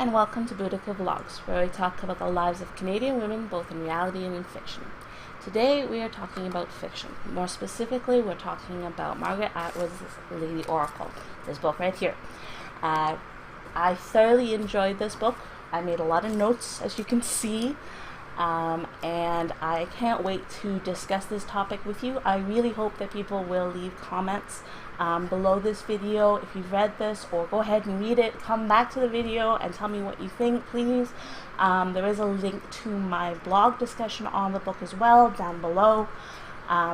and welcome to BoudicaVlogs, where we talk about the lives of Canadian women both in reality and in fiction. Today we are talking about fiction. More specifically, we're talking about Margaret Atwood's Lady Oracle, this book right here. I thoroughly enjoyed this book. I made a lot of notes, as you can see, and I can't wait to discuss this topic with you. I really hope that people will leave comments below this video if you've read this, or go ahead and read it. Come back to the video and tell me what you think, please. There is a link to my blog discussion on the book as well down below,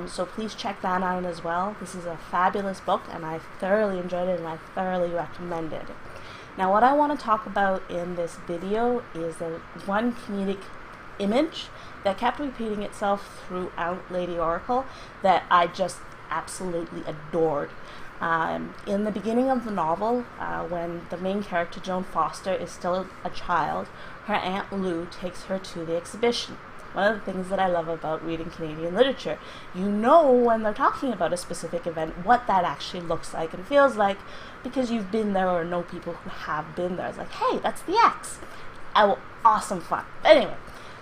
so please check that out as well. This is a fabulous book and I thoroughly enjoyed it and I thoroughly recommend it. Now, what I want to talk about in this video is the one comedic image that kept repeating itself throughout Lady Oracle that I just absolutely adored. In the beginning of the novel, when the main character, Joan Foster, is still a child, her Aunt Lou takes her to the exhibition. One of the things that I love about reading Canadian literature, you know when they're talking about a specific event what that actually looks like and feels like, because you've been there or know people who have been there. It's like, hey, that's the X. Oh, awesome fun. But anyway,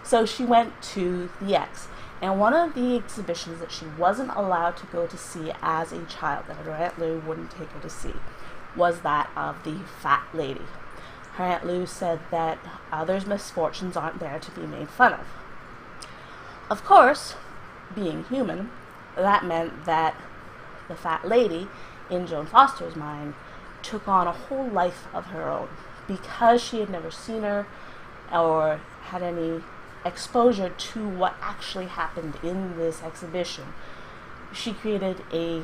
so she went to the X. And one of the exhibitions that she wasn't allowed to go to see as a child, that her Aunt Lou wouldn't take her to see, was that of the Fat Lady. Her Aunt Lou said that others' misfortunes aren't there to be made fun of. Of course, being human, that meant that the Fat Lady, in Joan Foster's mind, took on a whole life of her own. Because she had never seen her or had any exposure to what actually happened in this exhibition, she created a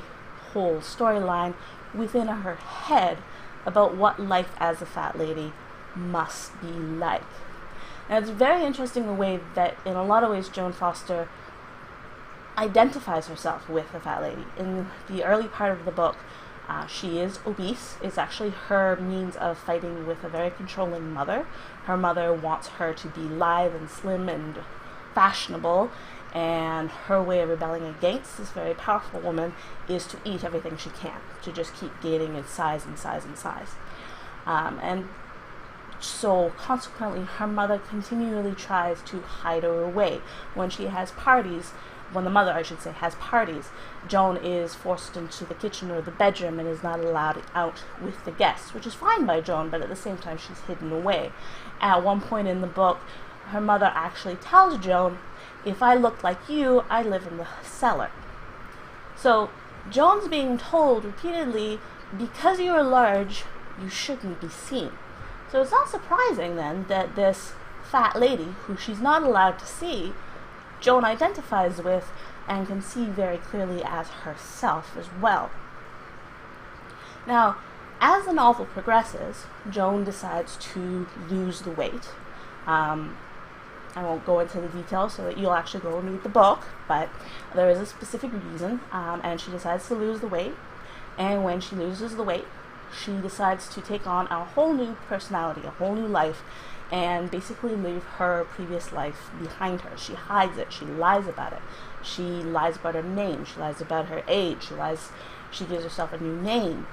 whole storyline within her head about what life as a fat lady must be like. And it's very interesting the way that in a lot of ways Joan Foster identifies herself with the fat lady. In the early part of the book, she is obese. It's actually her means of fighting with a very controlling mother. Her mother wants her to be lithe and slim and fashionable, and her way of rebelling against this very powerful woman is to eat everything she can, to just keep gaining in size and size and size. And so consequently, her mother continually tries to hide her away. When she has parties, when the mother, I should say, has parties, Joan is forced into the kitchen or the bedroom and is not allowed out with the guests, which is fine by Joan, but at the same time she's hidden away. At one point in the book, her mother actually tells Joan, if I look like you, I live in the cellar. So Joan's being told repeatedly, because you are large, you shouldn't be seen. So it's not surprising then that this fat lady, who she's not allowed to see, Joan identifies with and can see very clearly as herself as well. Now, as the novel progresses, Joan decides to lose the weight. I won't go into the details so that you'll actually go and read the book, but there is a specific reason, and she decides to lose the weight. And when she loses the weight, she decides to take on a whole new personality, a whole new life, and basically leave her previous life behind her. She hides it. She lies about it. She lies about her name. She lies about her age. She gives herself a new name.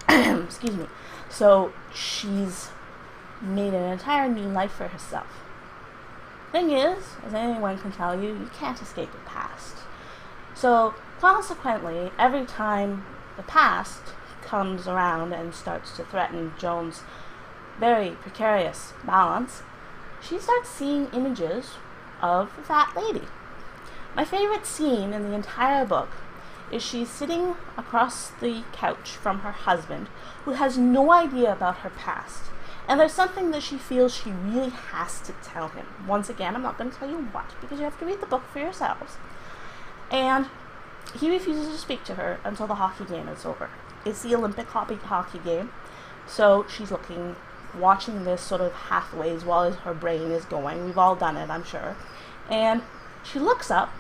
Excuse me. So she's made an entire new life for herself. Thing is, as anyone can tell you, you can't escape the past. So consequently, every time the past comes around and starts to threaten Joan's very precarious balance, she starts seeing images of the fat lady. My favorite scene in the entire book is she's sitting across the couch from her husband, who has no idea about her past, and there's something that she feels she really has to tell him. Once again, I'm not going to tell you what, because you have to read the book for yourselves. And he refuses to speak to her until the hockey game is over. It's the Olympic hockey game, so she's watching this sort of halfways while her brain is going. We've all done it, I'm sure. And she looks up,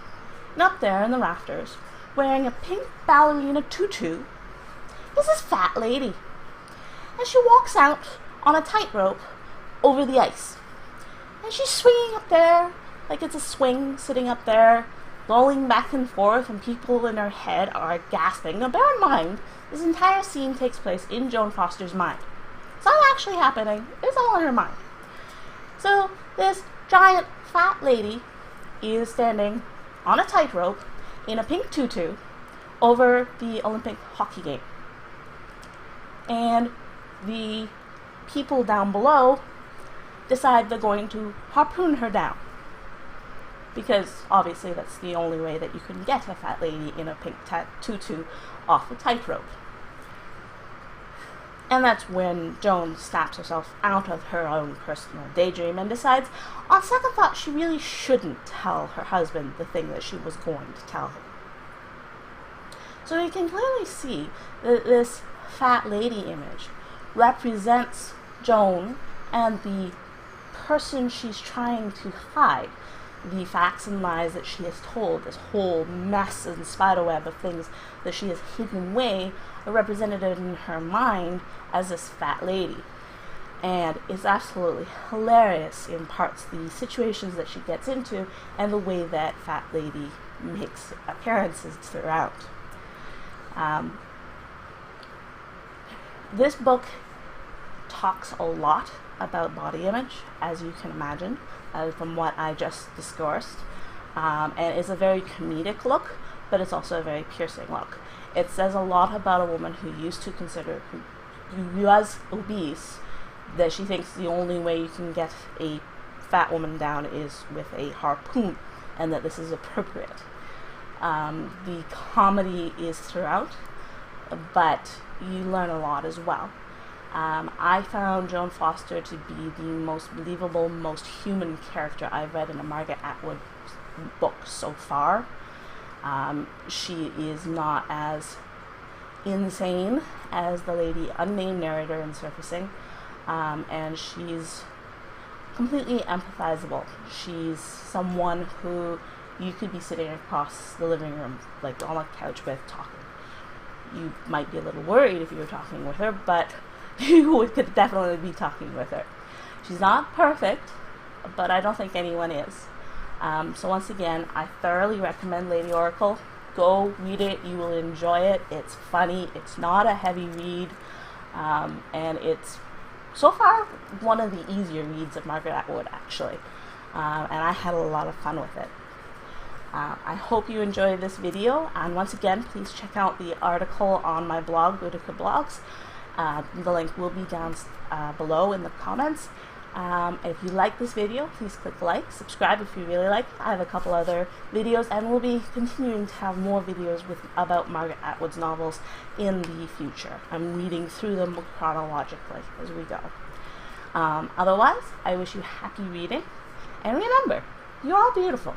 and up there in the rafters, wearing a pink ballerina tutu, is this fat lady. And she walks out on a tightrope over the ice. And she's swinging up there like it's a swing, sitting up there, lolling back and forth, and people in her head are gasping. Now bear in mind, this entire scene takes place in Joan Foster's mind. It's not actually happening is all in her mind. So this giant fat lady is standing on a tightrope in a pink tutu over the Olympic hockey game. And the people down below decide they're going to harpoon her down. Because obviously that's the only way that you can get a fat lady in a pink tutu off a tightrope. And that's when Joan snaps herself out of her own personal daydream and decides, on second thought, she really shouldn't tell her husband the thing that she was going to tell him. So you can clearly see that this fat lady image represents Joan and the person she's trying to hide, the facts and lies that she has told, this whole mess and spiderweb of things that she has hidden away, are represented in her mind as this fat lady. And it's absolutely hilarious in parts, the situations that she gets into and the way that fat lady makes appearances throughout. This book talks a lot about body image, as you can imagine, from what I just discoursed. And it's a very comedic look, but it's also a very piercing look. It says a lot about a woman who used to consider, who was obese, that she thinks the only way you can get a fat woman down is with a harpoon, and that this is appropriate. The comedy is throughout, but you learn a lot as well. I found Joan Foster to be the most believable, most human character I've read in a Margaret Atwood book so far. She is not as insane as the lady unnamed narrator in Surfacing, and she's completely empathizable. She's someone who you could be sitting across the living room, like on a couch with, talking. You might be a little worried if you were talking with her, but you could definitely be talking with her. She's not perfect, but I don't think anyone is. So once again, I thoroughly recommend Lady Oracle. Go read it. You will enjoy it. It's funny. It's not a heavy read. And it's, so far, one of the easier reads of Margaret Atwood, actually. And I had a lot of fun with it. I hope you enjoyed this video. And once again, please check out the article on my blog, BoudicaVlogs. The link will be down below in the comments. If you like this video, please click like, subscribe if you really like it. I have a couple other videos, and we'll be continuing to have more videos about Margaret Atwood's novels in the future. I'm reading through them chronologically as we go. Otherwise, I wish you happy reading, and remember, you're all beautiful.